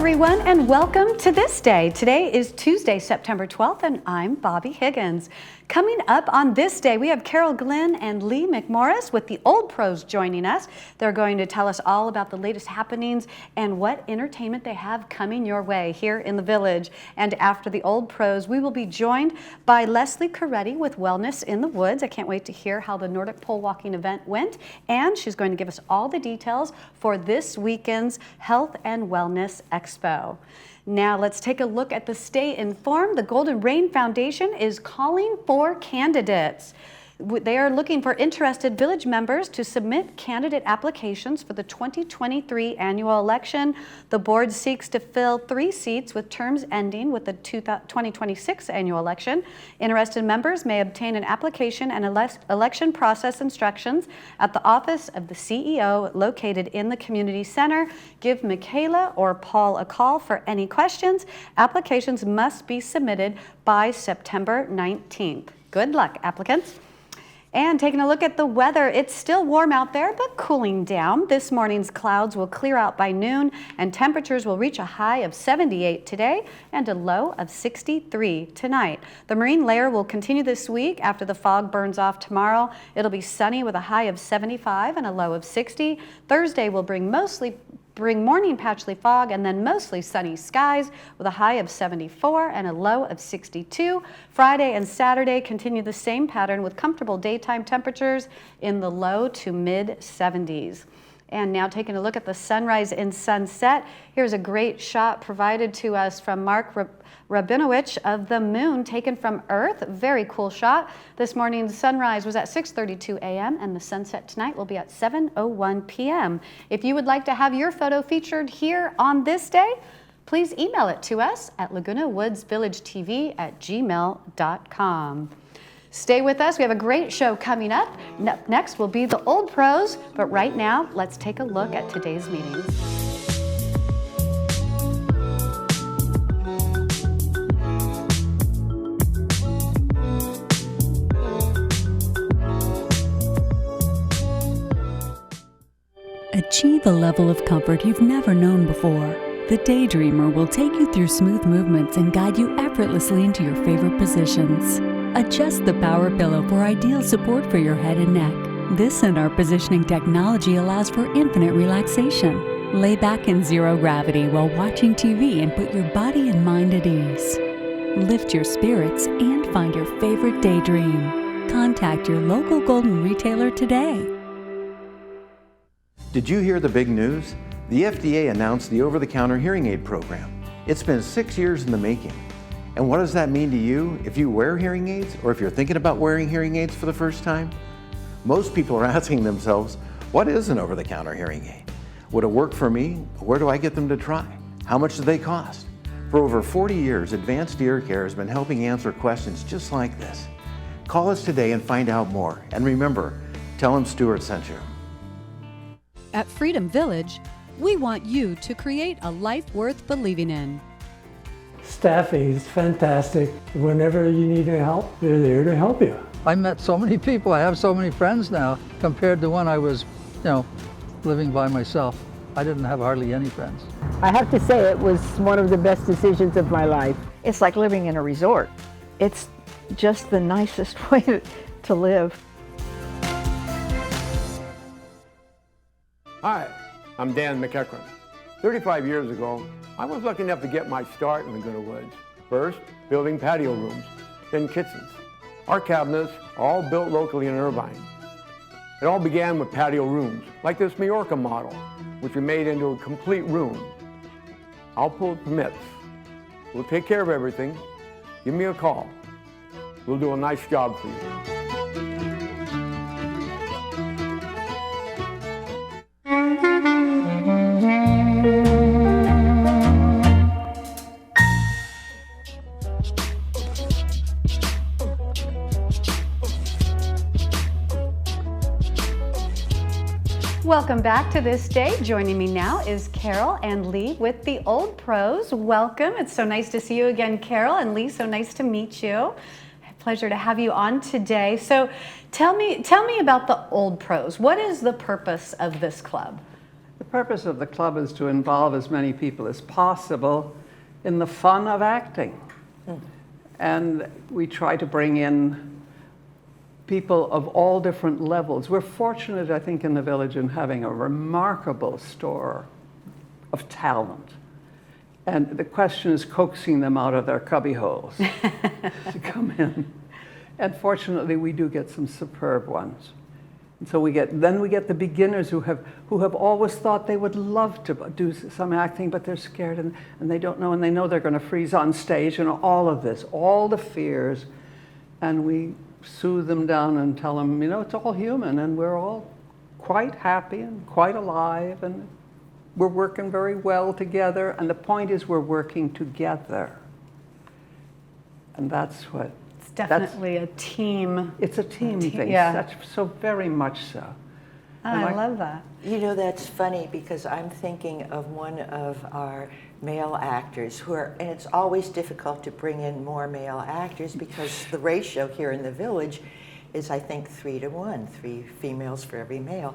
everyone, and welcome to This Day. Today is Tuesday, September 12th, and I'm Bobby Higgins. Coming up on This Day, we have Carol Glenn and Lee McMorris with the Old Pros joining us. They're going to tell us all about the latest happenings and what entertainment they have coming your way here in the Village. And after the Old Pros, we will be joined by Leslie Coretti with Wellness in the Woods. I can't wait to hear how the Nordic pole walking event went, and she's going to give us all the details for this weekend's Health and Wellness Expo. Now let's take a look at the Stay Informed. The Golden Rain Foundation is calling for candidates. They are looking for interested village members to submit candidate applications for the 2023 annual election. The board seeks to fill 3 seats with terms ending with the 2026 annual election. Interested members may obtain an application and election process instructions at the office of the CEO located in the community center. Give Michaela or Paul a call for any questions. Applications must be submitted by September 19th. Good luck, applicants. And taking a look at the weather, it's still warm out there, but cooling down. This morning's clouds will clear out by noon, and temperatures will reach a high of 78 today and a low of 63 tonight. The marine layer will continue this week after the fog burns off tomorrow. It'll be sunny with a high of 75 and a low of 60. Thursday will bring morning patchy fog and then mostly sunny skies with a high of 74 and a low of 62. Friday and Saturday continue the same pattern with comfortable daytime temperatures in the low to mid 70s. And now taking a look at the sunrise and sunset. Here's a great shot provided to us from Mark Rabinowitz of the moon taken from Earth. Very cool shot. This morning's sunrise was at 6:32 a.m. and the sunset tonight will be at 7:01 p.m. If you would like to have your photo featured here on This Day, please email it to us at lagunawoodsvillagetv@gmail.com. Stay with us. We have a great show coming up. Next will be the Old Pros, but right now, let's take a look at today's meetings. Achieve a level of comfort you've never known before. The Daydreamer will take you through smooth movements and guide you effortlessly into your favorite positions. Adjust the power pillow for ideal support for your head and neck. This and our positioning technology allows for infinite relaxation. Lay back in zero gravity while watching TV and put your body and mind at ease. Lift your spirits and find your favorite daydream. Contact your local Golden retailer today. Did you hear the big news? The FDA announced the over-the-counter hearing aid program. It's been 6 years in the making. And what does that mean to you if you wear hearing aids or if you're thinking about wearing hearing aids for the first time? Most people are asking themselves, what is an over-the-counter hearing aid? Would it work for me? Where do I get them to try? How much do they cost? For over 40 years, Advanced Ear Care has been helping answer questions just like this. Call us today and find out more. And remember, tell them Stuart sent you. At Freedom Village, we want you to create a life worth believing in. Staffing is fantastic. Whenever you need any help, they're there to help you. I met so many people. I have so many friends now compared to when I was, living by myself. I didn't have hardly any friends. I have to say it was one of the best decisions of my life. It's like living in a resort. It's just the nicest way to live. Hi, I'm Dan McEachran. 35 years ago, I was lucky enough to get my start in Laguna Woods. First, building patio rooms, then kitchens. Our cabinets are all built locally in Irvine. It all began with patio rooms, like this Majorca model, which we made into a complete room. I'll pull permits. We'll take care of everything. Give me a call. We'll do a nice job for you. Welcome back to This Day. Joining me now is Carol and Lee with the Old Pros. Welcome. It's so nice to see you again, Carol, and Lee, so nice to meet you. Pleasure to have you on today. So tell me about the Old Pros. What is the purpose of this club? The purpose of the club is to involve as many people as possible in the fun of acting. And we try to bring in people of all different levels. We're fortunate, I think, in the village in having a remarkable store of talent. And the question is coaxing them out of their cubby holes to come in. And fortunately, we do get some superb ones. And so we get the beginners who have always thought they would love to do some acting, but they're scared and they don't know, and they know they're going to freeze on stage, and all of this, all the fears. And we soothe them down and tell them, it's all human, and we're all quite happy and quite alive, and we're working very well together. And the point is, we're working together. And that's what... Definitely a team. It's a team thing, yeah. So very much so. I love that. That's funny, because I'm thinking of one of our male actors and it's always difficult to bring in more male actors because the ratio here in the village is, I think, 3-to-1, 3 females for every male.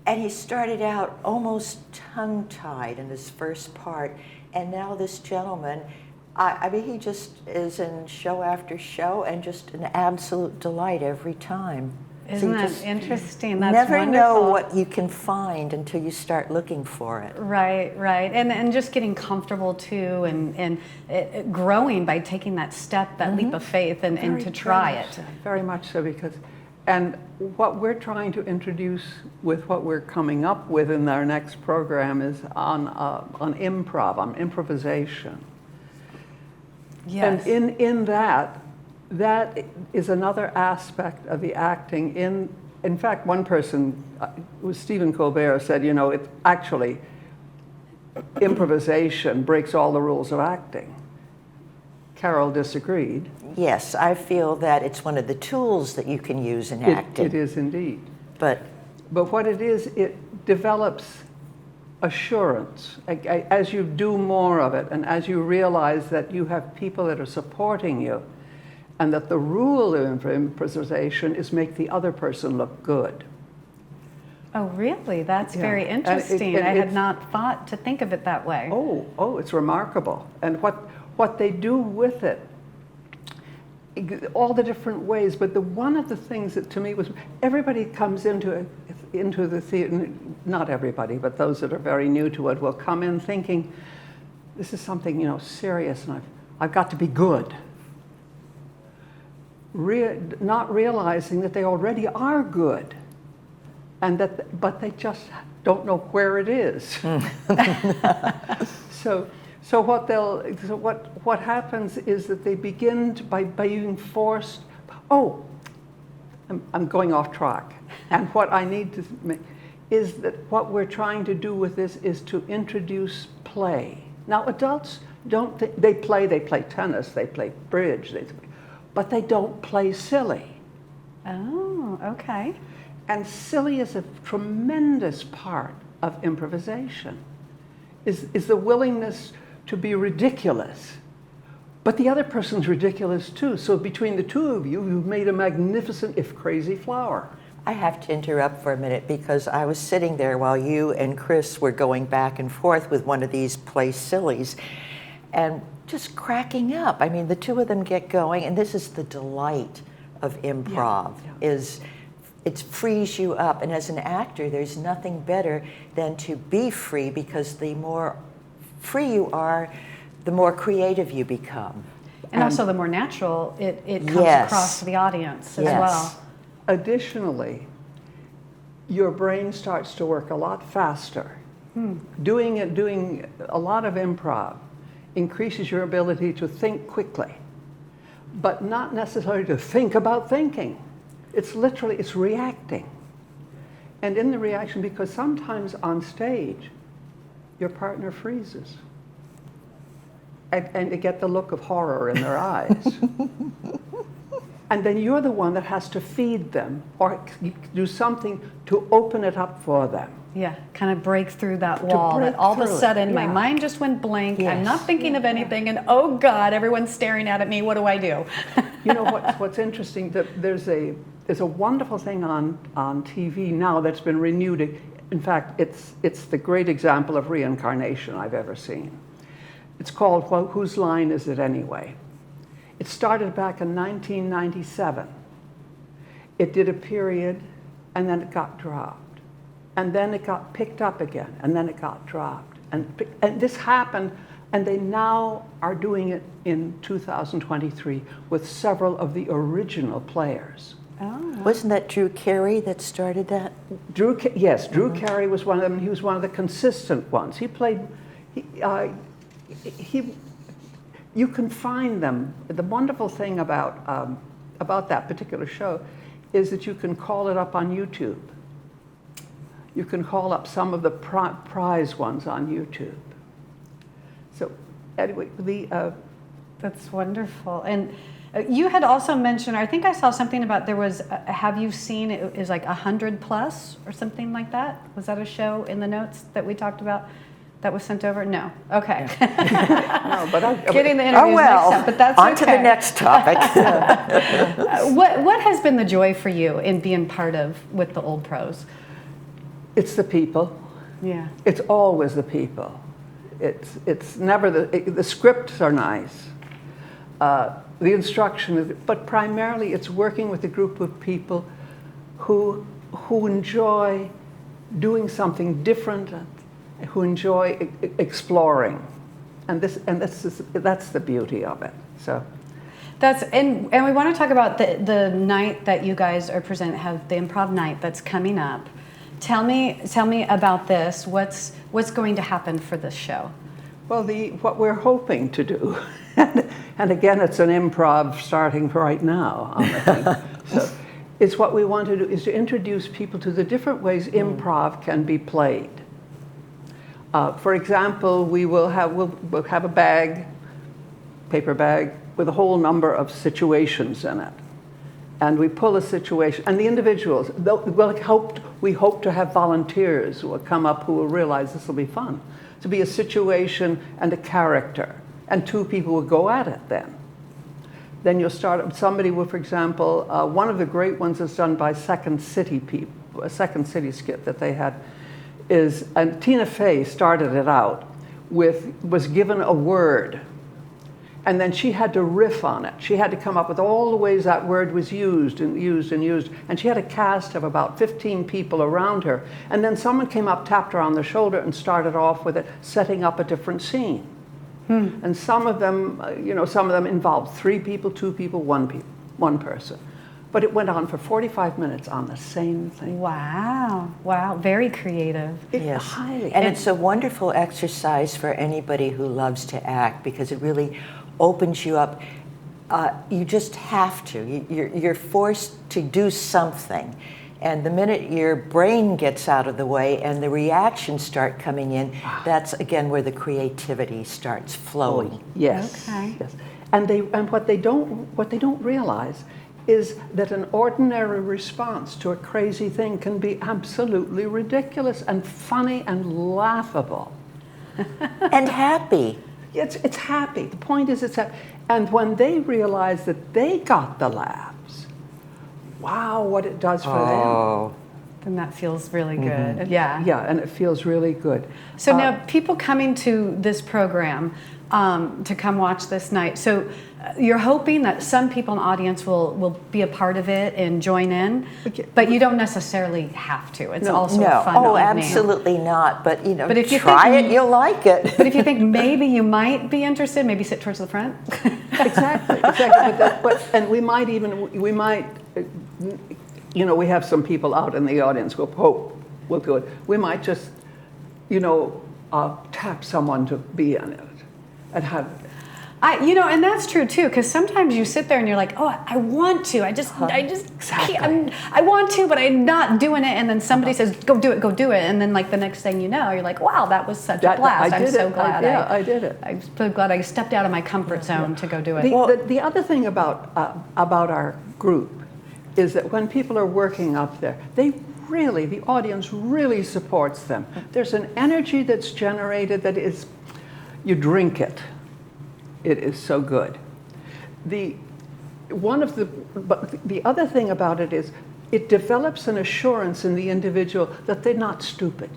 And he started out almost tongue-tied in his first part, and now this gentleman, I mean, he just is in show after show and just an absolute delight every time. Isn't that interesting? That's never wonderful. know what you can find until you start looking for it. Right. And just getting comfortable too, and growing by taking that step, that leap of faith, and to try it. Very much so, and what we're trying to introduce with what we're coming up with in our next program is on improv, on improvisation. Yes. And in that is another aspect of the acting. In fact, one person, was Stephen Colbert, said, it actually, improvisation breaks all the rules of acting. Carol disagreed. Yes, I feel that it's one of the tools that you can use in acting. It is indeed. But what it is, it develops assurance. As you do more of it, and as you realize that you have people that are supporting you, and that the rule of improvisation is make the other person look good. Oh, really? That's very interesting. I had not thought to think of it that way. Oh, it's remarkable. And what they do with it, all the different ways, but one of the things that to me was, everybody comes into the theater, not everybody, but those that are very new to it will come in thinking, this is something, serious, and I've got to be good. Not realizing that they already are good, but they just don't know where it is. So what happens is that they begin by being forced. Oh, I'm going off track. And what I need to make is that what we're trying to do with this is to introduce play. Now, adults don't they play tennis, they play bridge, but they don't play silly. Oh, okay. And silly is a tremendous part of improvisation. Is the willingness to be ridiculous. But the other person's ridiculous too. So between the two of you, you've made a magnificent, if crazy, flower. I have to interrupt for a minute, because I was sitting there while you and Chris were going back and forth with one of these play sillies and just cracking up. I mean, the two of them get going, and this is the delight of improv, is it frees you up. And as an actor, there's nothing better than to be free, because the more free you are, the more creative you become. And also the more natural it comes across to the audience as well. Additionally, your brain starts to work a lot faster. Doing a lot of improv increases your ability to think quickly, but not necessarily to think about thinking. It's reacting. And in the reaction, because sometimes on stage, your partner freezes. And you get the look of horror in their eyes. And then you're the one that has to feed them or do something to open it up for them. Yeah, kind of break through that wall. That all of a sudden, my mind just went blank. Yes. I'm not thinking of anything, and oh God, everyone's staring at me. What do I do? What's interesting? There's a wonderful thing on TV now that's been renewed. in fact, it's the great example of reincarnation I've ever seen. It's called Whose Line Is It Anyway? It started back in 1997. It did a period, and then it got dropped. And then it got picked up again, and then it got dropped. And this happened, and they now are doing it in 2023 with several of the original players. Oh. Wasn't that Drew Carey that started that? Drew Carey was one of them. He was one of the consistent ones. He played, you can find them. The wonderful thing about that particular show is that you can call it up on YouTube. You can call up some of the prize ones on YouTube. So anyway, that's wonderful. And you had also mentioned, I think I saw something about there was, have you seen, it was like 100 plus or something like that? Was that a show in the notes that we talked about that was sent over? No. Okay. No, but getting the interviews mixed up, but that's on okay. to the next topic. What has been the joy for you in being part of with the Old Pros? It's the people. Yeah. It's always the people. It's never the scripts are nice. The instruction is, but primarily it's working with a group of people who enjoy doing something different, who enjoy exploring, and that's the beauty of it. So. And we want to talk about the night that you guys are have the improv night that's coming up. Tell me about this. What's going to happen for this show? Well, what we're hoping to do, and again, it's an improv starting right now on the thing. So, is what we want to do is to introduce people to the different ways improv can be played. For example, we'll have a paper bag with a whole number of situations in it. And we pull a situation, and the individuals, we hope to have volunteers who will come up who will realize this will be fun. To be a situation and a character, and two people will go at it then. Then you'll start, somebody will, for example, one of the great ones that's done by Second City people, a Second City skit that they had is, and Tina Fey started it out was given a word, and then she had to riff on it. She had to come up with all the ways that word was used, and she had a cast of about 15 people around her, and then someone came up, tapped her on the shoulder, and started off with it, setting up a different scene. And some of them involved 3 people, 2 people, 1 person. But it went on for 45 minutes on the same thing. Wow, very creative. Yes. Highly. And it's a wonderful exercise for anybody who loves to act, because it really opens you up. You just have to. You're forced to do something. And the minute your brain gets out of the way and the reactions start coming in, that's again where the creativity starts flowing. Oh, yes. Okay. Yes. And what they don't realize is that an ordinary response to a crazy thing can be absolutely ridiculous and funny and laughable. And happy. It's happy. The point is it's happy. And when they realize that they got the laughs, wow, what it does for them. Then that feels really good. Yeah. Yeah, and it feels really good. So now people coming to this program to come watch this night. So you're hoping that some people in the audience will be a part of it and join in, but you don't necessarily have to. It's also a fun evening. Absolutely not. But but if you try it, you'll like it. But if you think maybe you might be interested, maybe sit towards the front. Exactly. And we might, we have some people out in the audience who hope we'll do it. We might just, tap someone to be in it and have. And that's true too, because sometimes you sit there and you're like, oh, I want to, I just Exactly. can't, I want to, but I'm not doing it, and then somebody says, go do it, and then like the next thing you know, you're like, wow, that was such a blast. I'm so glad I did it. I'm so glad I stepped out of my comfort zone to go do it. The other thing about our group is that when people are working up there, the audience really supports them. There's an energy that's generated that is, you drink it. It is so good. But the other thing about it is it develops an assurance in the individual that they're not stupid,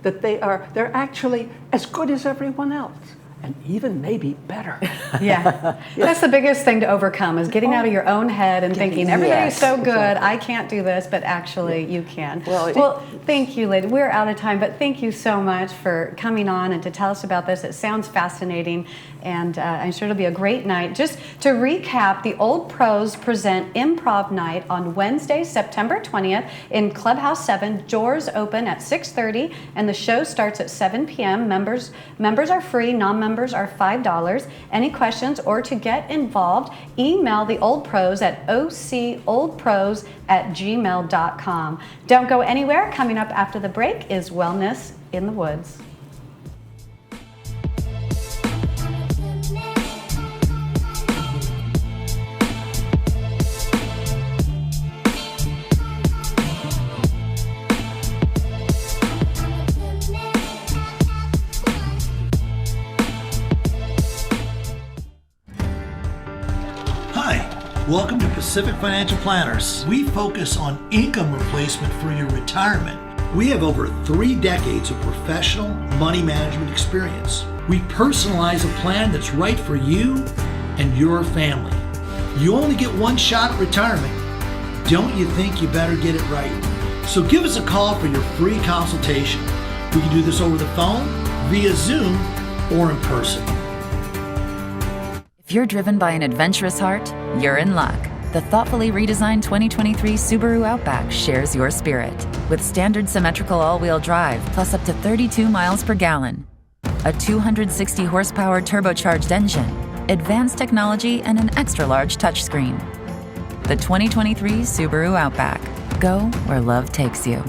that they're actually as good as everyone else, and even maybe better. Yeah, that's the biggest thing to overcome, is getting out of your own head and thinking everybody's so good, I can't do this, but actually you can. Well, thank you, lady. We're out of time, but thank you so much for coming on and to tell us about this. It sounds fascinating, and I'm sure it'll be a great night. Just to recap, the Old Pros present Improv Night on Wednesday, September 20th in Clubhouse 7. Doors open at 6:30, and the show starts at 7 p.m. Members are free, non-members are $5. Any questions or to get involved, email the Old Pros at ocoldpros@gmail.com. Don't go anywhere. Coming up after the break is Wellness in the Woods. Welcome to Pacific Financial Planners. We focus on income replacement for your retirement. We have over 3 decades of professional money management experience. We personalize a plan that's right for you and your family. You only get one shot at retirement. Don't you think you better get it right? So give us a call for your free consultation. We can do this over the phone, via Zoom, or in person. If you're driven by an adventurous heart, you're in luck. The thoughtfully redesigned 2023 Subaru Outback shares your spirit. With standard symmetrical all-wheel drive plus up to 32 miles per gallon, a 260 horsepower turbocharged engine, advanced technology, and an extra-large touchscreen. The 2023 Subaru Outback. Go where love takes you.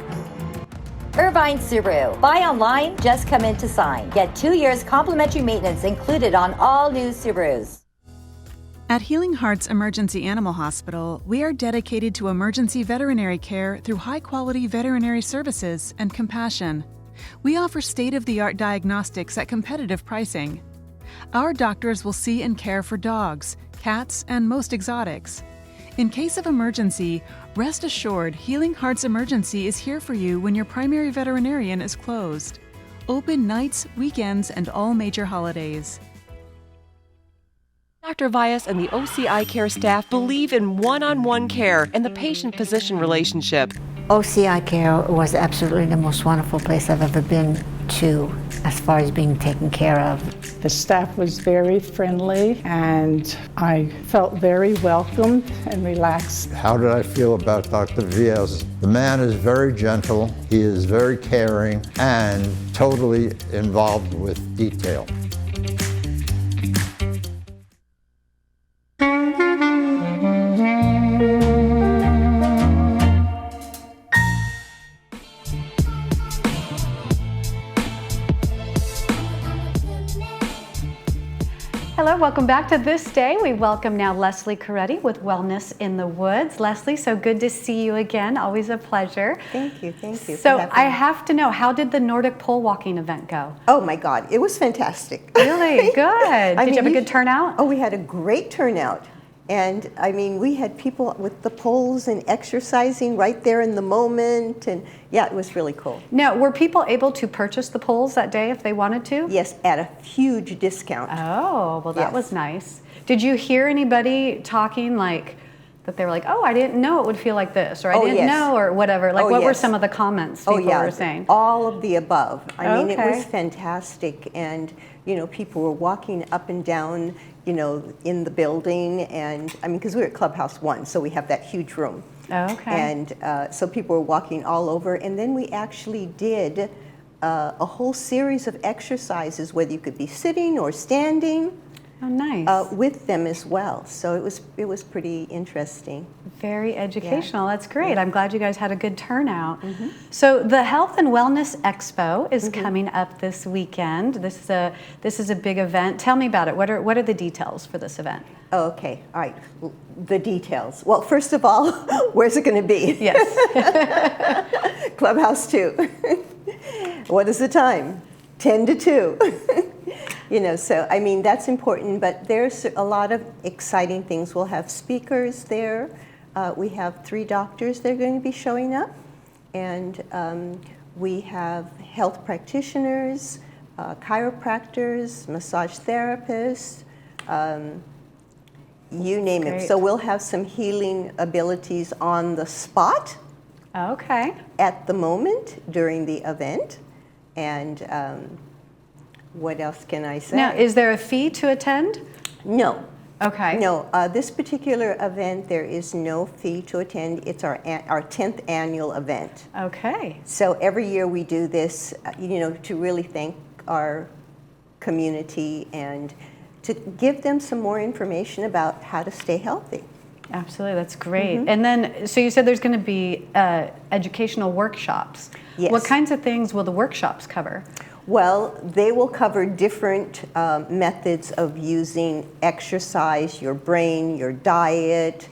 Irvine Subaru. Buy online, just come in to sign. Get 2 years complimentary maintenance included on all new Subarus. At Healing Hearts Emergency Animal Hospital, we are dedicated to emergency veterinary care through high-quality veterinary services and compassion. We offer state-of-the-art diagnostics at competitive pricing. Our doctors will see and care for dogs, cats, and most exotics. In case of emergency, rest assured Healing Hearts Emergency is here for you when your primary veterinarian is closed. Open nights, weekends, and all major holidays. Dr. Vyas and the OCI Care staff believe in one-on-one care and the patient-physician relationship. OCI Care was absolutely the most wonderful place I've ever been to as far as being taken care of. The staff was very friendly and I felt very welcomed and relaxed. How did I feel about Dr. Vyas? The man is very gentle, he is very caring, and totally involved with detail. Hello, welcome back to This Day. We welcome now Leslie Coretti with Wellness in the Woods. Leslie, so good to see you again. Always a pleasure. Thank you, thank you. So I have to know, how did the Nordic pole walking event go? Oh my God, it was fantastic. Really? Good. Did you have a good turnout? Oh, we had a great turnout. And I mean, we had people with the poles and exercising right there in the moment. And yeah, it was really cool. Now, were people able to purchase the poles that day if they wanted to? Yes, at a huge discount. Oh, well, that was nice. Did you hear anybody talking like that they were like, oh, I didn't know it would feel like this, or I didn't know, or whatever? Like, what were some of the comments people were saying? All of the above. I mean, it was fantastic. And, you know, people were walking up and down, you know, in the building, and I mean, because we're at Clubhouse 1, so we have that huge room. And so people were walking all over, and then we actually did a whole series of exercises, whether you could be sitting or standing. Oh, nice. With them as well. So it was pretty interesting. Very educational. That's great. I'm glad you guys had a good turnout. So the Health and Wellness Expo is coming up this weekend. This is a big event. Tell me about it. What are the details for this event? Okay. All right. The details. Well, first of all, where's it going to be? Yes. Clubhouse 2. What is the time? 10 to 2. You know, so I mean, that's important, but there's a lot of exciting things. We'll have speakers there. We have 3 doctors that are going to be showing up, and we have health practitioners, chiropractors, massage therapists, you name it. great. So we'll have some healing abilities on the spot. Okay. At the moment during the event, and what else can I say? Now, is there a fee to attend? No. Okay. No, this particular event, there is no fee to attend. It's our 10th annual event. Okay. So every year we do this, to really thank our community and to give them some more information about how to stay healthy. Absolutely, that's great. And then, so you said there's going to be educational workshops. Yes. What kinds of things will the workshops cover? Well, they will cover different methods of using exercise, your brain, your diet.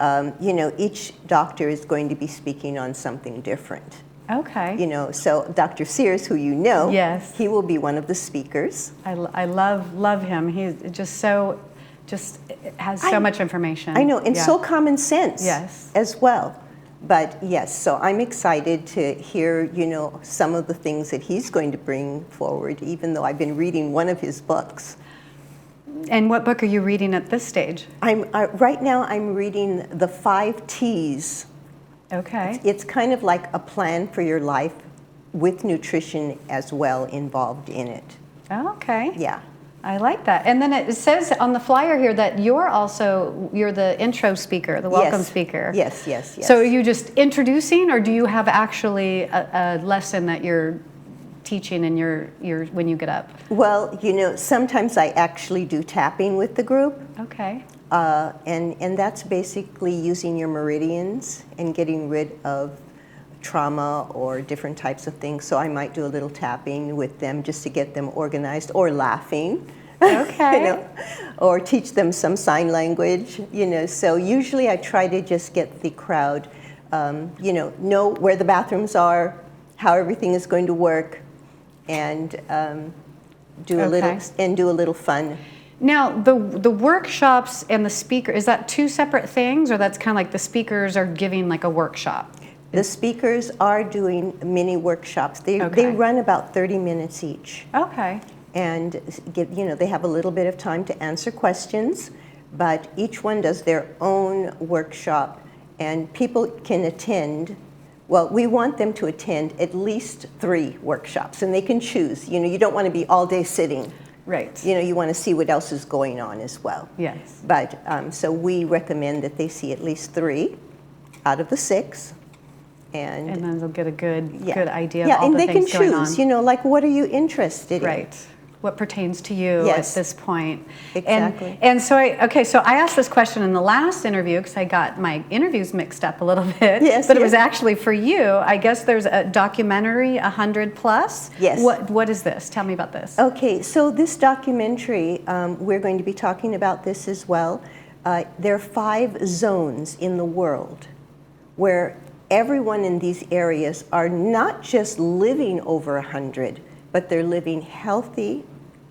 Each doctor is going to be speaking on something different. Okay. So Dr. Sears, who you know, yes, he will be one of the speakers. I love him. He's just has so much information. I know, and so common sense. Yes. As well. But yes, so I'm excited to hear, some of the things that he's going to bring forward, even though I've been reading one of his books. And what book are you reading at this stage? Right now I'm reading The 5 T's. Okay. It's kind of like a plan for your life with nutrition as well involved in it. Okay. Yeah. I like that. And then it says on the flyer here that you're the intro speaker, the welcome speaker. Yes. So are you just introducing, or do you have actually a lesson that you're teaching in your when you get up? Well, sometimes I actually do tapping with the group. Okay. And that's basically using your meridians and getting rid of trauma or different types of things. So I might do a little tapping with them just to get them organized, or laughing. Okay. Or teach them some sign language. So usually I try to just get the crowd, know where the bathrooms are, how everything is going to work, and do a little fun. Now, the workshops and the speaker, is that 2 separate things, or that's kind of like the speakers are giving like a workshop? The speakers are doing mini workshops. They run about 30 minutes each. Okay. And they have a little bit of time to answer questions, but each one does their own workshop, and people can attend. Well, we want them to attend at least 3 workshops, and they can choose. You don't want to be all day sitting. Right. You want to see what else is going on as well. Yes. But so we recommend that they see at least 3 out of the 6. And then they'll get a good idea of all and the they things can going on. choose, like, what are you interested in? Right. What pertains to you at this point. Exactly. And so I asked this question in the last interview because I got my interviews mixed up a little bit. Yes. But it was actually for you. I guess there's a documentary, 100+. Yes. What is this? Tell me about this. Okay, so this documentary, we're going to be talking about this as well. There are 5 zones in the world where everyone in these areas are not just living over 100, but they're living healthy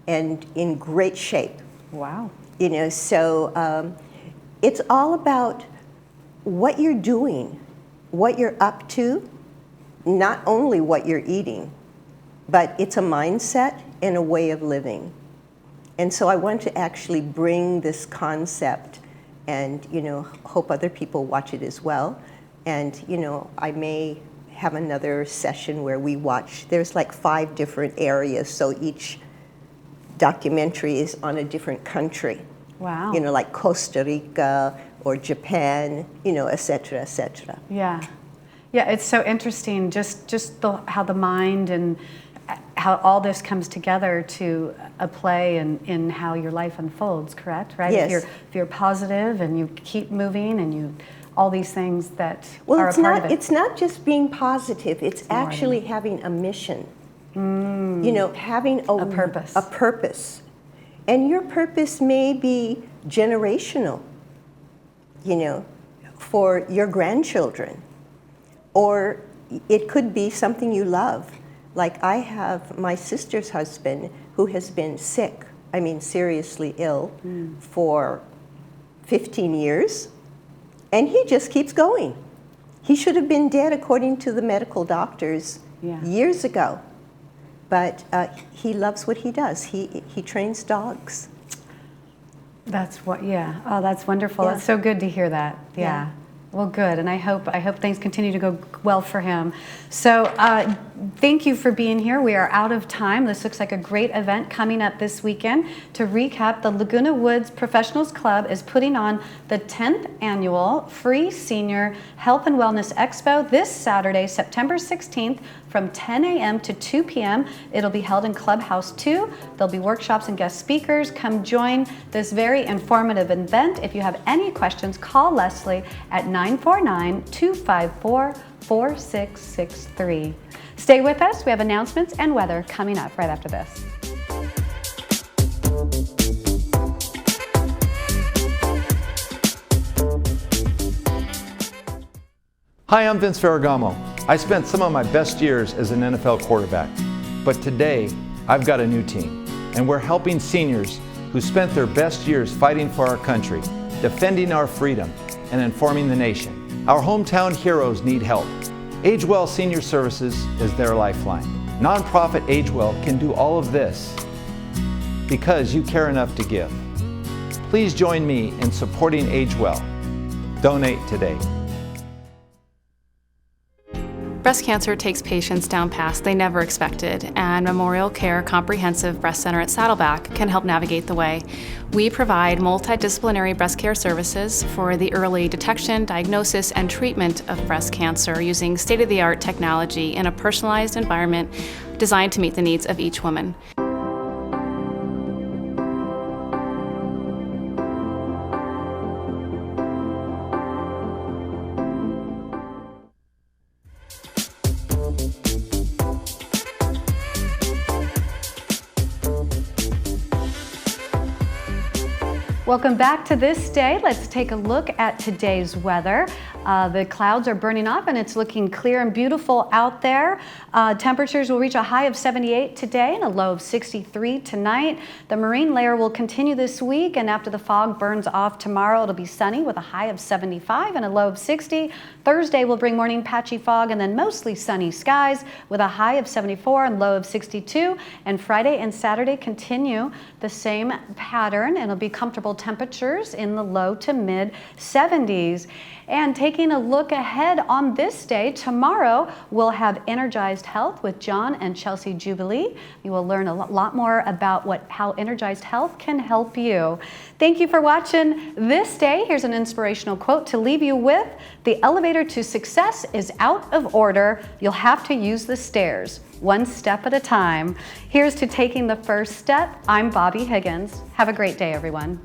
and in great shape. Wow. So it's all about what you're doing, what you're up to, not only what you're eating, but it's a mindset and a way of living. And so I want to actually bring this concept and, hope other people watch it as well. And, I may have another session where we watch. There's like 5 different areas, so each documentary is on a different country. Wow. Like Costa Rica or Japan, et cetera, et cetera. Yeah. Yeah, it's so interesting, just how the mind and how all this comes together to a play in how your life unfolds, correct? Right? Yes. If you're positive and you keep moving and all these things that are a part of it. It's not just being positive, it's actually having a mission. Having a purpose. A purpose. And your purpose may be generational, for your grandchildren. Or it could be something you love. Like I have my sister's husband who has been sick, seriously ill, for 15 years. And he just keeps going. He should have been dead according to the medical doctors years ago. But he loves what he does. He trains dogs. That's what, yeah. Oh, that's wonderful. It's so good to hear that. Yeah. Well, good, and I hope things continue to go well for him. So thank you for being here. We are out of time. This looks like a great event coming up this weekend. To recap, the Laguna Woods Professionals Club is putting on the 10th annual Free Senior Health and Wellness Expo this Saturday, September 16th, from 10 a.m. to 2 p.m. It'll be held in Clubhouse 2. There'll be workshops and guest speakers. Come join this very informative event. If you have any questions, call Leslie at 949-254-4663. Stay with us. We have announcements and weather coming up right after this. Hi, I'm Vince Ferragamo. I spent some of my best years as an NFL quarterback, but today I've got a new team, and we're helping seniors who spent their best years fighting for our country, defending our freedom, and informing the nation. Our hometown heroes need help. AgeWell Senior Services is their lifeline. Nonprofit AgeWell can do all of this because you care enough to give. Please join me in supporting AgeWell. Donate today. Breast cancer takes patients down paths they never expected, and Memorial Care Comprehensive Breast Center at Saddleback can help navigate the way. We provide multidisciplinary breast care services for the early detection, diagnosis, and treatment of breast cancer using state-of-the-art technology in a personalized environment designed to meet the needs of each woman. Welcome back to This Day. Let's take a look at today's weather. The clouds are burning off and it's looking clear and beautiful out there. Temperatures will reach a high of 78 today and a low of 63 tonight. The marine layer will continue this week, and after the fog burns off tomorrow, it'll be sunny with a high of 75 and a low of 60. Thursday will bring morning patchy fog and then mostly sunny skies with a high of 74 and low of 62. And Friday and Saturday continue the same pattern, and it'll be comfortable temperatures in the low to mid 70s. And taking a look ahead on this day, tomorrow we'll have Energized Health with John and Chelsea Jubilee. You will learn a lot more about how Energized Health can help you. Thank you for watching This Day. Here's an inspirational quote to leave you with. The elevator to success is out of order. You'll have to use the stairs, one step at a time. Here's to taking the first step. I'm Bobby Higgins. Have a great day, everyone.